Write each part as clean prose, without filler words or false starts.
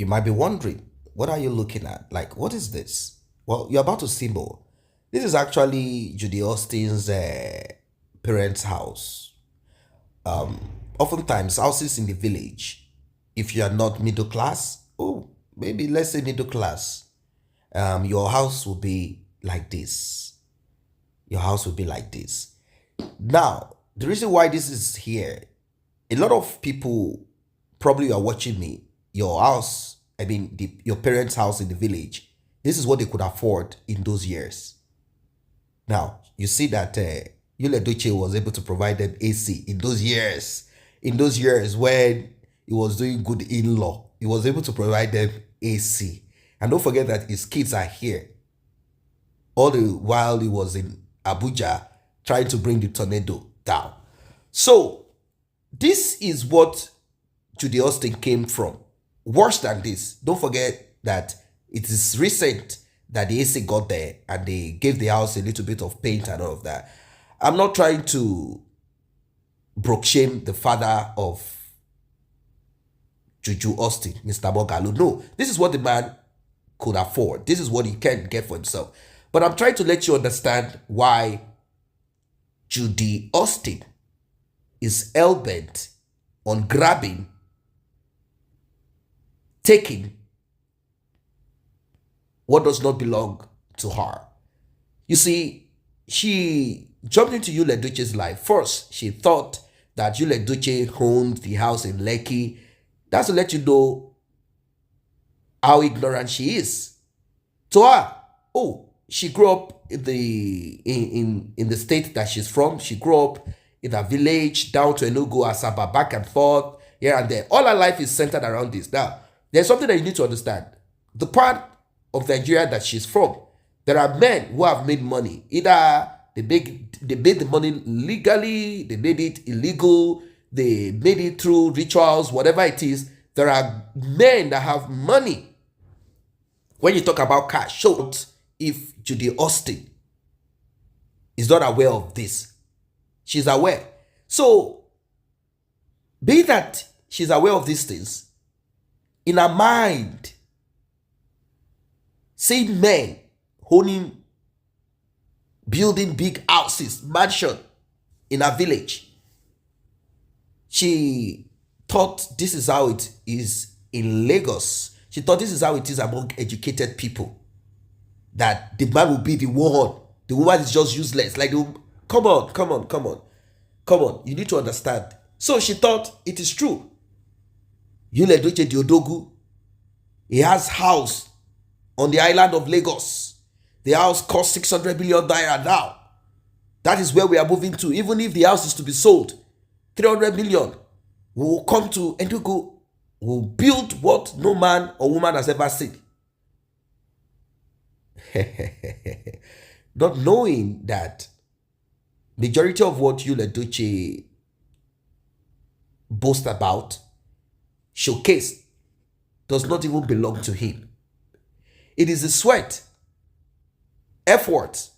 You might be wondering, what are you looking at? Like, what is this? Well, you're about to see more. This is actually Judy Austin's parents' house. Oftentimes, houses in the village, if you are not middle class, oh, maybe let's say middle class, your house will be like this. Your house will be like this. Now, the reason why this is here, a lot of people probably are watching me. Your house, I mean, your parents' house in the village, this is what they could afford in those years. Now, you see that Yule Duce was able to provide them AC in those years. In those years when he was doing good in law, he was able to provide them AC. And don't forget that his kids are here. All the while he was in Abuja trying to bring the tornado down. So, this is what Judy Austin came from. Worse than this, don't forget that it is recent that the AC got there and they gave the house a little bit of paint and all of that. I'm not trying to broke shame the father of Juju Austin, Mr. Mogalo. No, this is what the man could afford. This is what he can get for himself. But I'm trying to let you understand why Judy Austin is hell-bent on grabbing, taking what does not belong to her. You see, she jumped into Yule Duce's life. First, she thought that Yule Duce owned the house in Lekki. That's to let you know how ignorant she is. To her, oh, she grew up in the state that she's from. She grew up in a village down to Enugu, Asaba, back and forth, here and there. All her life is centered around this. Now, there's something that you need to understand. The part of Nigeria that she's from, there are men who have made money. Either they made the money legally, they made it illegal, they made it through rituals, whatever it is. There are men that have money. When you talk about cash, so if Judy Austin is not aware of this, she's aware. So, be that she's aware of these things, in her mind, seeing men owning, building big houses, mansion in her village, she thought this is how it is in Lagos. She thought this is how it is among educated people. That the man will be the one. The woman is just useless. Like, come on. You need to understand. So she thought it is true. Yule Duce Diodogu, he has house on the island of Lagos. The house costs 600 billion naira now. That is where we are moving to. Even if the house is to be sold, 300 million. We will come to Enugu. We will build what no man or woman has ever seen. Not knowing that majority of what Yule Duce boasts about, showcase, does not even belong to him. It is the sweat, effort,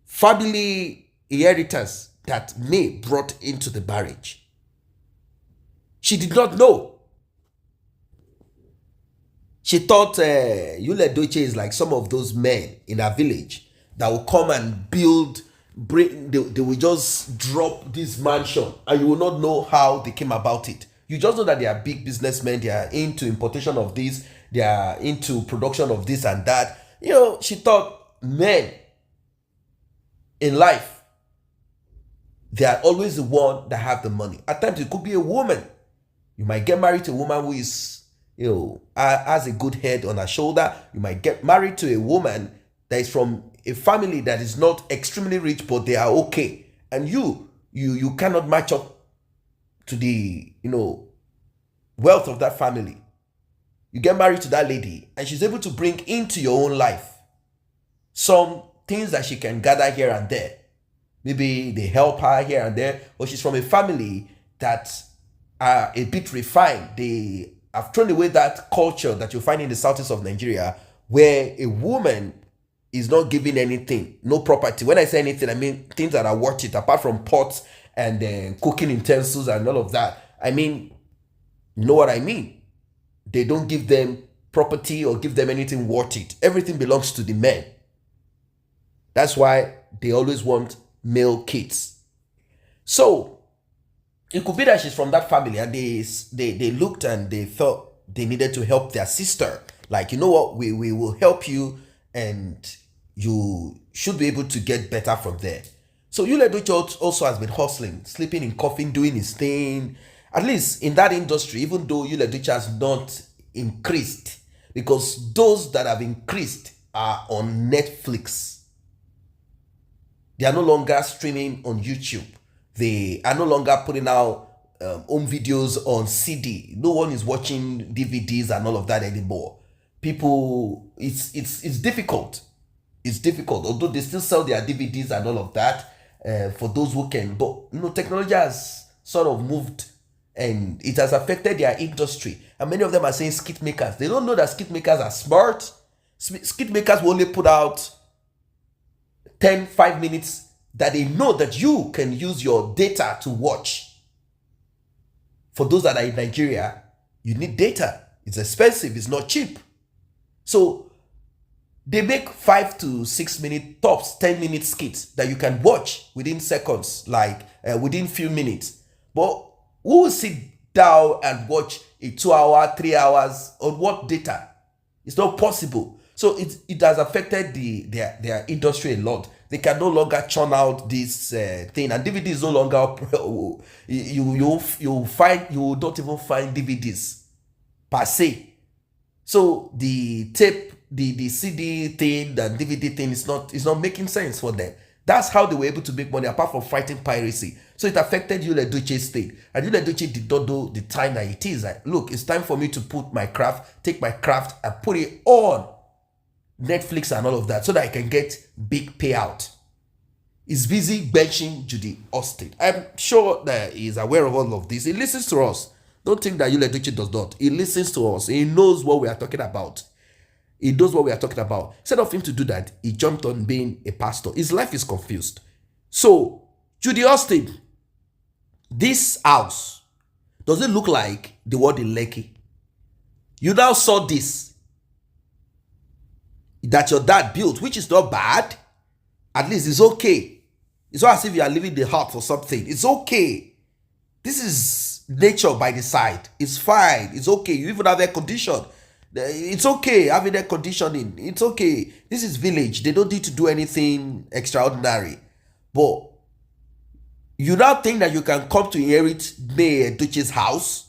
family inheritance that May brought into the marriage. She did not know. She thought Yule Duce is like some of those men in her village that will come and build, they will just drop this mansion and you will not know how they came about it. You just know that they are big businessmen, they are into importation of this, they are into production of this and that. You know, she thought men in life, they are always the one that have the money. At times it could be a woman. You might get married to a woman who is, has a good head on her shoulder. You might get married to a woman that is from a family that is not extremely rich, but they are okay. And you cannot match up to the, wealth of that family. You get married to that lady and she's able to bring into your own life some things that she can gather here and there. Maybe they help her here and there, or she's from a family that are a bit refined. They have thrown away that culture that you find in the southeast of Nigeria, where a woman is not giving anything, no property. When I say anything, I mean things that are worth it, apart from pots and cooking utensils and all of that. I mean, you know what I mean? they don't give them property or give them anything worth it. Everything belongs to the men. That's why they always want male kids. So it could be that she's from that family, and they looked and they felt they needed to help their sister. Like, you know what, we will help you, and you should be able to get better from there. So Yul Edochie also has been hustling, sleeping in coffin, doing his thing. At least in that industry, even though Yul Edochie has not increased, because those that have increased are on Netflix. They are no longer streaming on YouTube. They are no longer putting out home videos on CD. No one is watching DVDs and all of that anymore. People, it's difficult. It's difficult, although they still sell their DVDs and all of that for those who can. But technology has sort of moved, and it has affected their industry. And many of them are saying skit makers. They don't know that skit makers are smart. Skit makers will only put out 5 minutes that they know that you can use your data to watch. For those that are in Nigeria, you need data. It's expensive. It's not cheap. So they make 5 to 6 minute, tops 10-minute skits that you can watch within seconds, like within few minutes. But who will sit down and watch a 2 hour, 3 hours on what data? It's not possible. So it has affected their industry a lot. They can no longer churn out this thing, and DVD is no longer you don't even find DVDs per se. So the tape, the CD thing, the DVD thing is not making sense for them. That's how they were able to make money, apart from fighting piracy. So it affected Yul Edochie's thing, and Yul Edochie did not know the time that it is. Like, look, it's time for me to take my craft and put it on Netflix and all of that, so that I can get big payout. He's busy benching Judy Austin. I'm sure that he's aware of all of this. He listens to us. Don't think that Yul Edochie does not. He listens to us. He knows what we are talking about. He knows what we are talking about. Instead of him to do that, he jumped on being a pastor. His life is confused. So, Judy Austin, this house, does it look like the one in Lekki? You now saw this that your dad built, which is not bad. At least it's okay. It's not as if you are leaving the hut for something. It's okay. This is nature by the side. It's fine. It's okay. You even have air condition. It's okay having air conditioning. It's okay. This is village. They don't need to do anything extraordinary. But you now think that you can come to inherit May Edochie's house?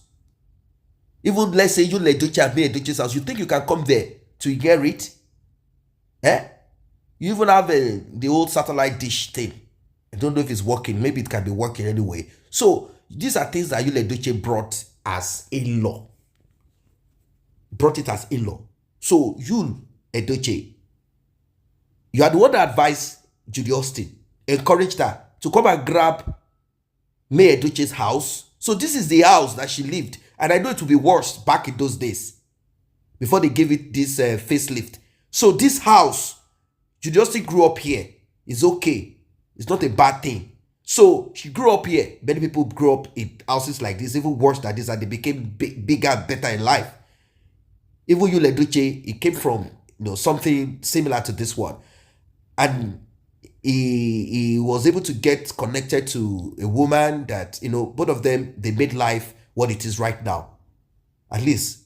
Even let's say Yul Edochie and May Edochie's house. You think you can come there to inherit? You even have the old satellite dish thing. I don't know if it's working. Maybe it can be working anyway. So these are things that Yul Edochie brought as in-law. Brought it as in-law. So Yul Edochie, you are the one that advised Judy Austin, encouraged her to come and grab May Edochie's house. So this is the house that she lived. And I know it will be worse back in those days, before they gave it this facelift. So this house, Judy Austin grew up here. It's okay. It's not a bad thing. So she grew up here. Many people grew up in houses like this, even worse than this, and they became bigger and better in life. Even Yul Edochie, he came from something similar to this one. And he was able to get connected to a woman that, both of them, they made life what it is right now. At least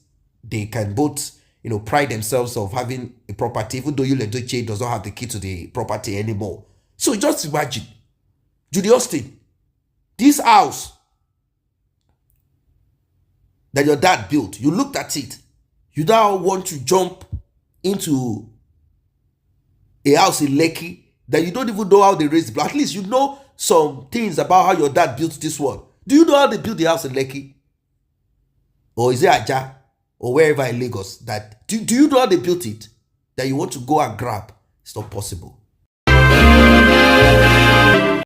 they can both pride themselves of having a property, even though Yul Edochie does not have the key to the property anymore. So just imagine, Judy Austin, this house that your dad built, you looked at it, you now want to jump into a house in Lekki that you don't even know how they raised it. At least you know some things about how your dad built this one. Do you know how they built the house in Lekki? Or is it Aja? Or wherever in Lagos? Do you know how they built it? That you want to go and grab? It's not possible.